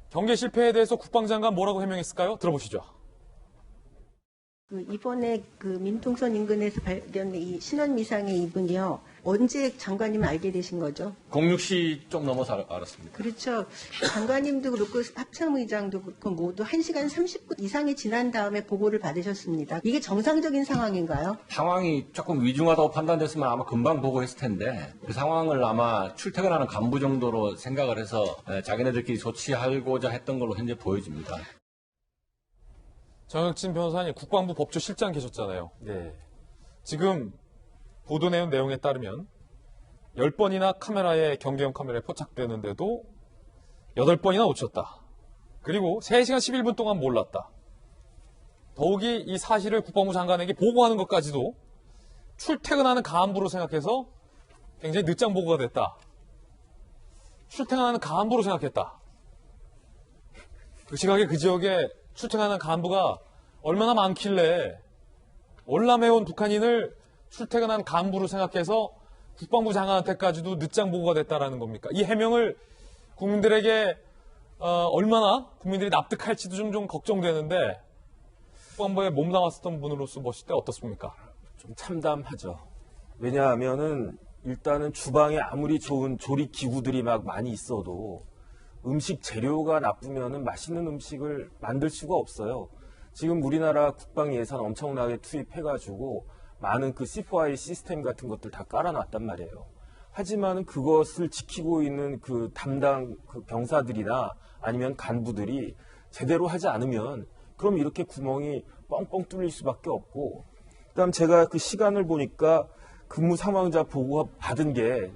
경계 실패에 대해서 국방장관 뭐라고 해명했을까요? 들어보시죠. 이번에 민통선 인근에서 발견된 이 신원미상의 이분이요. 언제 장관님 알게 되신 거죠? 06시 좀 넘어서 알았습니다. 그렇죠. 장관님도 그렇고 합참의장도 그렇고 모두 1시간 30분 이상이 지난 다음에 보고를 받으셨습니다. 이게 정상적인 상황인가요? 상황이 조금 위중하다고 판단됐으면 아마 금방 보고했을 텐데 그 상황을 아마 출퇴근하는 간부 정도로 생각을 해서 자기네들끼리 조치하고자 했던 걸로 현재 보여집니다. 정혁진 변호사님 국방부 법조실장 계셨잖아요. 네. 지금 보도 내용에 따르면 10번이나 경계형 카메라에 포착되는데도 8번이나 놓쳤다. 그리고 3시간 11분 동안 몰랐다. 더욱이 이 사실을 국방부 장관에게 보고하는 것까지도 출퇴근하는 간부로 생각해서 굉장히 늦장 보고가 됐다. 출퇴근하는 간부로 생각했다. 그 시각에 그 지역에 출퇴근하는 간부가 얼마나 많길래 월남해온 북한인을 출퇴근한 간부로 생각해서 국방부 장관한테까지도 늦장 보고가 됐다라는 겁니까? 이 해명을 국민들에게 얼마나 국민들이 납득할지도 좀 걱정되는데 국방부에 몸담았었던 분으로서 보실 때 어떻습니까? 좀 참담하죠. 왜냐하면은 일단은 주방에 아무리 좋은 조리 기구들이 막 많이 있어도 음식 재료가 나쁘면은 맛있는 음식을 만들 수가 없어요. 지금 우리나라 국방 예산 엄청나게 투입해가지고 많은 그 C4I 시스템 같은 것들 다 깔아놨단 말이에요. 하지만은 그것을 지키고 있는 그 담당 그 병사들이나 아니면 간부들이 제대로 하지 않으면 그럼 이렇게 구멍이 뻥뻥 뚫릴 수밖에 없고, 그다음 제가 그 시간을 보니까 근무 사망자 보고 받은 게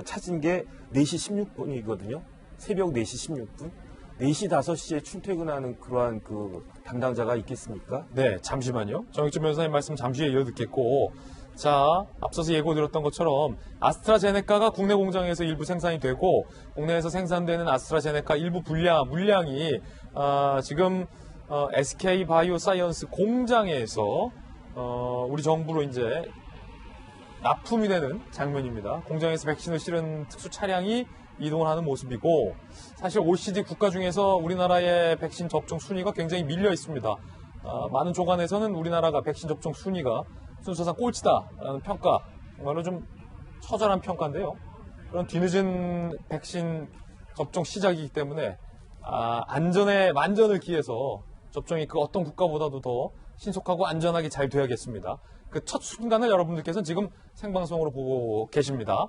찾은 게 4시 16분이거든요. 새벽 4시 16분. 4시 5시에 출퇴근하는 그러한 그 담당자가 있겠습니까? 네, 잠시만요. 정혁진 변호사님 말씀 잠시 후에 이어듣겠고, 자, 앞서서 예고드렸던 것처럼 아스트라제네카가 국내 공장에서 일부 생산이 되고 국내에서 생산되는 아스트라제네카 일부 물량이 지금 SK바이오사이언스 공장에서 우리 정부로 이제 납품이 되는 장면입니다. 공장에서 백신을 실은 특수 차량이 이동을 하는 모습이고, 사실 OECD 국가 중에서 우리나라의 백신 접종 순위가 굉장히 밀려 있습니다. 많은 조간에서는 우리나라가 백신 접종 순위가 순서상 꼴찌다라는 평가, 정말로 좀 처절한 평가인데요. 그런 뒤늦은 백신 접종 시작이기 때문에 안전에 만전을 기해서 접종이 그 어떤 국가보다도 더 신속하고 안전하게 잘 돼야겠습니다. 그 첫 순간을 여러분들께서는 지금 생방송으로 보고 계십니다.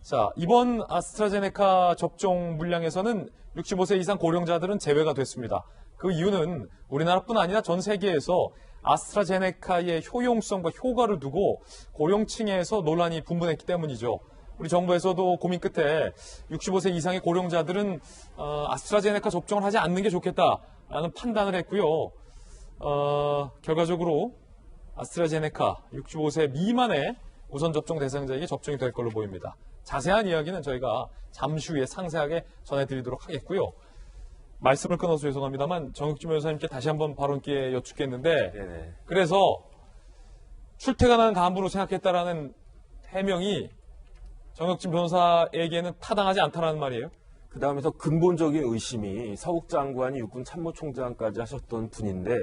자, 이번 아스트라제네카 접종 물량에서는 65세 이상 고령자들은 제외가 됐습니다. 그 이유는 우리나라뿐 아니라 전 세계에서 아스트라제네카의 효용성과 효과를 두고 고령층에서 논란이 분분했기 때문이죠. 우리 정부에서도 고민 끝에 65세 이상의 고령자들은 아스트라제네카 접종을 하지 않는 게 좋겠다라는 판단을 했고요. 결과적으로 아스트라제네카 65세 미만의 우선 접종 대상자에게 접종이 될 걸로 보입니다. 자세한 이야기는 저희가 잠시 후에 상세하게 전해드리도록 하겠고요. 말씀을 끊어서 죄송합니다만 정혁진 변호사님께 다시 한번 발언 기회 여쭙겠는데, 네네. 그래서 출퇴근하는 간부로 생각했다라는 해명이 정혁진 변호사에게는 타당하지 않다라는 말이에요? 그 다음에서 근본적인 의심이 서욱 장관이 육군 참모총장까지 하셨던 분인데,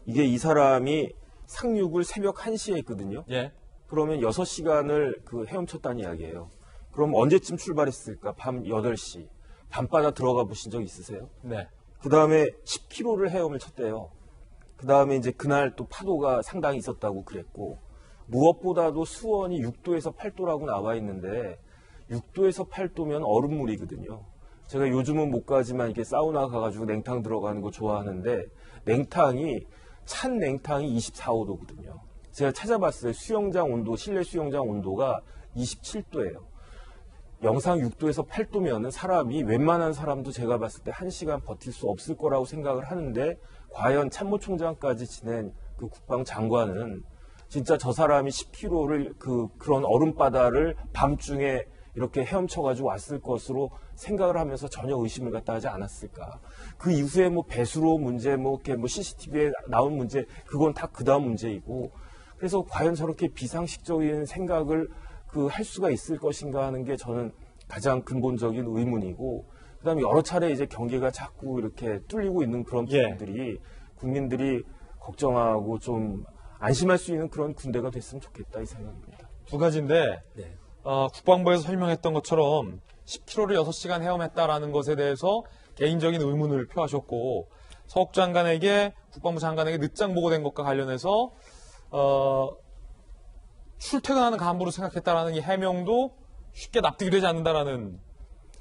이게 이 사람이 상륙을 새벽 1시에 했거든요. 예. 그러면 6시간을 헤엄쳤다는 이야기예요. 그럼 언제쯤 출발했을까? 밤 8시. 밤바다 들어가 보신 적 있으세요? 네. 그 다음에 10km를 헤엄을 쳤대요. 그 다음에 이제 그날 또 파도가 상당히 있었다고 그랬고, 무엇보다도 수온이 6도에서 8도라고 나와 있는데 6도에서 8도면 얼음물이거든요. 제가 요즘은 못 가지만 이렇게 사우나 가가지고 냉탕 들어가는 거 좋아하는데 찬 냉탕이 24, 5도거든요. 제가 찾아봤어요. 수영장 온도, 실내 수영장 온도가 27도예요. 영상 6도에서 8도면은 사람이, 웬만한 사람도 제가 봤을 때 1시간 버틸 수 없을 거라고 생각을 하는데, 과연 참모총장까지 지낸 그 국방장관은 진짜 저 사람이 10km를 그런 얼음바다를 밤중에 이렇게 헤엄쳐가지고 왔을 것으로 생각을 하면서 전혀 의심을 갖다 하지 않았을까. 그 이후에 배수로 문제, CCTV에 나온 문제, 그건 다 그 다음 문제이고, 그래서 과연 저렇게 비상식적인 생각을 할 수가 있을 것인가 하는 게 저는 가장 근본적인 의문이고, 그다음에 여러 차례 이제 경기가 자꾸 이렇게 뚫리고 있는 그런 예. 부분들이 국민들이 걱정하고 좀 안심할 수 있는 그런 군대가 됐으면 좋겠다 이 생각입니다. 두 가지인데 네. 국방부에서 설명했던 것처럼 10km를 6시간 헤엄했다라는 것에 대해서 개인적인 의문을 표하셨고 서욱 장관에게 국방부 장관에게 늦장 보고된 것과 관련해서 출퇴근하는 간부로 생각했다라는 이 해명도 쉽게 납득이 되지 않는다라는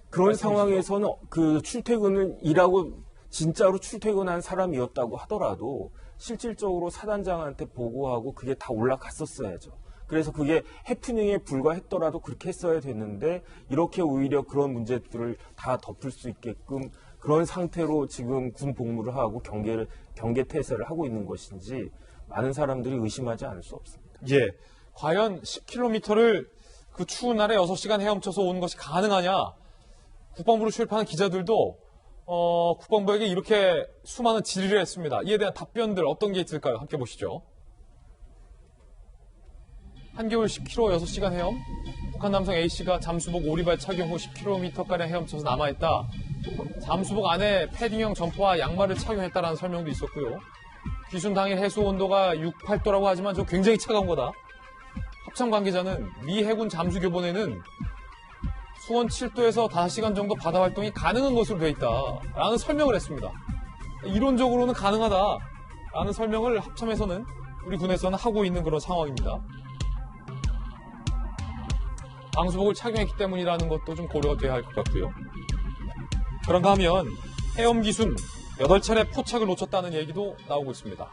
그런 말씀이시죠? 상황에서는 그 출퇴근은 일하고 진짜로 출퇴근한 사람이었다고 하더라도 실질적으로 사단장한테 보고하고 그게 다 올라갔었어야죠. 그래서 그게 해프닝에 불과했더라도 그렇게 했어야 됐는데 이렇게 오히려 그런 문제들을 다 덮을 수 있게끔 그런 상태로 지금 군 복무를 하고 경계 태세를 하고 있는 것인지 많은 사람들이 의심하지 않을 수 없습니다. 예. 과연 10km를 그 추운 날에 6시간 헤엄쳐서 오는 것이 가능하냐? 국방부로 출입하는 기자들도 국방부에게 이렇게 수많은 질의를 했습니다. 이에 대한 답변들 어떤 게 있을까요? 함께 보시죠. 한겨울 10km 6시간 헤엄? 북한 남성 A씨가 잠수복 오리발 착용 후 10km가량 헤엄쳐서 남아있다. 잠수복 안에 패딩형 점퍼와 양말을 착용했다라는 설명도 있었고요. 귀순 당일 해수 온도가 6, 8도라고 하지만 저 굉장히 차가운 거다. 합참 관계자는 미 해군 잠수 교본에는 수온 7도에서 5시간 정도 바다 활동이 가능한 것으로 되어 있다라는 설명을 했습니다. 이론적으로는 가능하다라는 설명을 합참에서는 우리 군에서는 하고 있는 그런 상황입니다. 방수복을 착용했기 때문이라는 것도 좀 고려가 돼야 할 것 같고요. 그런가 하면 헤엄 기순 8차례 포착을 놓쳤다는 얘기도 나오고 있습니다.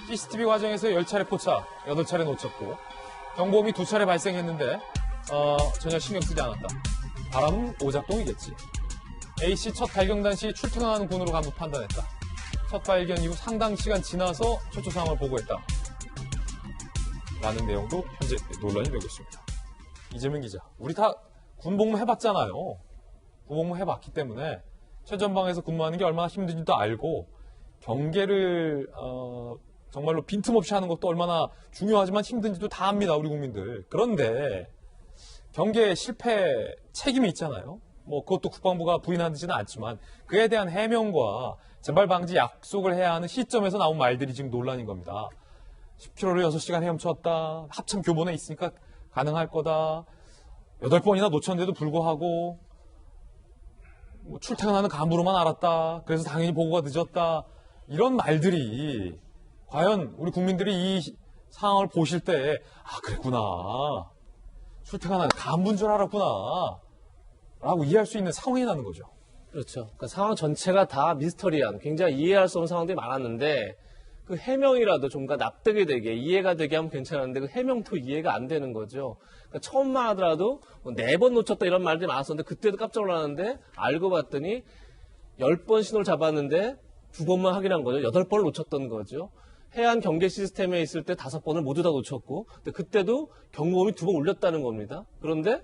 CCTV 과정에서 10차례 포착, 8차례 놓쳤고 경보음이 2차례 발생했는데 전혀 신경 쓰지 않았다. 바람은 오작동이겠지. A씨 첫 발견 당시 출퇴근하는 군으로 간부 판단했다. 첫 발견 이후 상당 시간 지나서 최초 상황을 보고했다. 라는 내용도 현재 논란이 되고 있습니다. 이재명 기자, 우리 다 군복무 해봤잖아요. 군복무 해봤기 때문에 최전방에서 근무하는 게 얼마나 힘든지도 알고 경계를 정말로 빈틈없이 하는 것도 얼마나 중요하지만 힘든지도 다 압니다. 우리 국민들. 그런데 경계 실패 책임이 있잖아요. 뭐 그것도 국방부가 부인하지는 않지만 그에 대한 해명과 재발 방지 약속을 해야 하는 시점에서 나온 말들이 지금 논란인 겁니다. 10km를 6시간 헤엄쳤다. 합참 교본에 있으니까 가능할 거다. 8번이나 놓쳤는데도 불구하고 뭐 출퇴근하는 간부로만 알았다. 그래서 당연히 보고가 늦었다. 이런 말들이 과연 우리 국민들이 이 상황을 보실 때 그랬구나. 출퇴근하는 간부인 줄 알았구나. 라고 이해할 수 있는 상황이라는 거죠. 그렇죠. 그러니까 상황 전체가 다 미스터리한 굉장히 이해할 수 없는 상황들이 많았는데 그 해명이라도 좀 납득이 되게 이해가 되게 하면 괜찮은데 그 해명도 이해가 안 되는 거죠. 그러니까 처음만 하더라도 4번 놓쳤다 이런 말들이 많았었는데 그때도 깜짝 놀랐는데 알고 봤더니 10번 신호를 잡았는데 2번만 확인한 거죠. 8번을 놓쳤던 거죠. 해안 경계 시스템에 있을 때 5번을 모두 다 놓쳤고 근데 그때도 경고음이 2번 울렸다는 겁니다. 그런데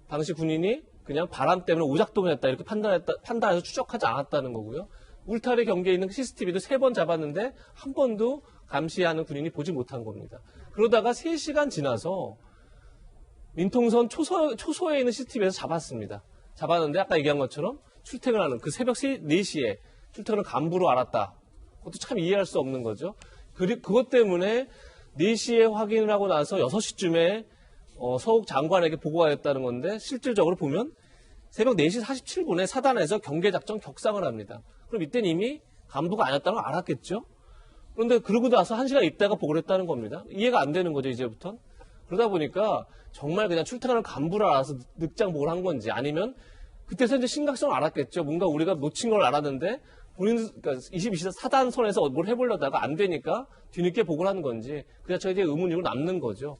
당시 군인이 그냥 바람 때문에 오작동을 했다 이렇게 판단해서 추적하지 않았다는 거고요. 울타리 경계에 있는 CCTV도 3번 잡았는데 한 번도 감시하는 군인이 보지 못한 겁니다. 그러다가 3시간 지나서 민통선 초소에 있는 CCTV에서 잡았습니다. 잡았는데 아까 얘기한 것처럼 출퇴근하는 그 새벽 4시에 출퇴근을 간부로 알았다. 그것도 참 이해할 수 없는 거죠. 그것 때문에 4시에 확인을 하고 나서 6시쯤에 서욱 장관에게 보고가 됐다는 건데 실질적으로 보면 새벽 4시 47분에 사단에서 경계작전 격상을 합니다. 그럼 이때는 이미 간부가 아니었다는 걸 알았겠죠? 그런데 그러고 나서 1시간 있다가 보고를 했다는 겁니다. 이해가 안 되는 거죠, 이제부터. 그러다 보니까 정말 그냥 출퇴근하는 간부를 알아서 늑장 보고를 한 건지 아니면 그때서 이제 심각성을 알았겠죠. 뭔가 우리가 놓친 걸 알았는데 그러니까 22시 사단선에서 뭘 해보려다가 안 되니까 뒤늦게 보고를 하는 건지 그 자체가 이제 의문이고 남는 거죠.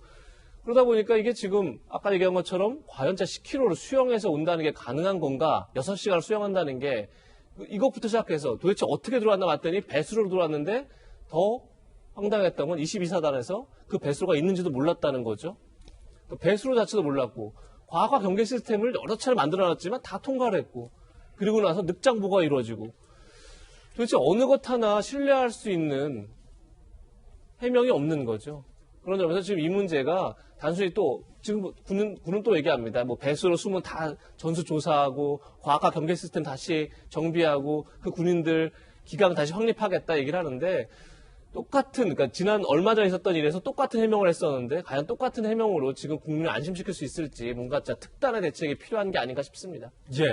그러다 보니까 이게 지금 아까 얘기한 것처럼 과연 10km를 수영해서 온다는 게 가능한 건가? 6시간을 수영한다는 게 이것부터 시작해서 도대체 어떻게 들어왔나 봤더니 배수로로 들어왔는데 더 황당했던 건 22사단에서 그 배수로가 있는지도 몰랐다는 거죠. 그 배수로 자체도 몰랐고 과거 경계 시스템을 여러 차례 만들어놨지만 다 통과를 했고 그리고 나서 늑장 보고가 이루어지고 도대체 어느 것 하나 신뢰할 수 있는 해명이 없는 거죠. 그런 점에서 지금 이 문제가 단순히 또 지금 군은 또 얘기합니다. 뭐 배수로 숨은 다 전수 조사하고 과학화 경계 시스템 다시 정비하고 그 군인들 기강 다시 확립하겠다 얘기를 하는데 그러니까 지난 얼마 전에 있었던 일에서 똑같은 해명을 했었는데 과연 똑같은 해명으로 지금 국민을 안심시킬 수 있을지 뭔가 진짜 특단의 대책이 필요한 게 아닌가 싶습니다. 예.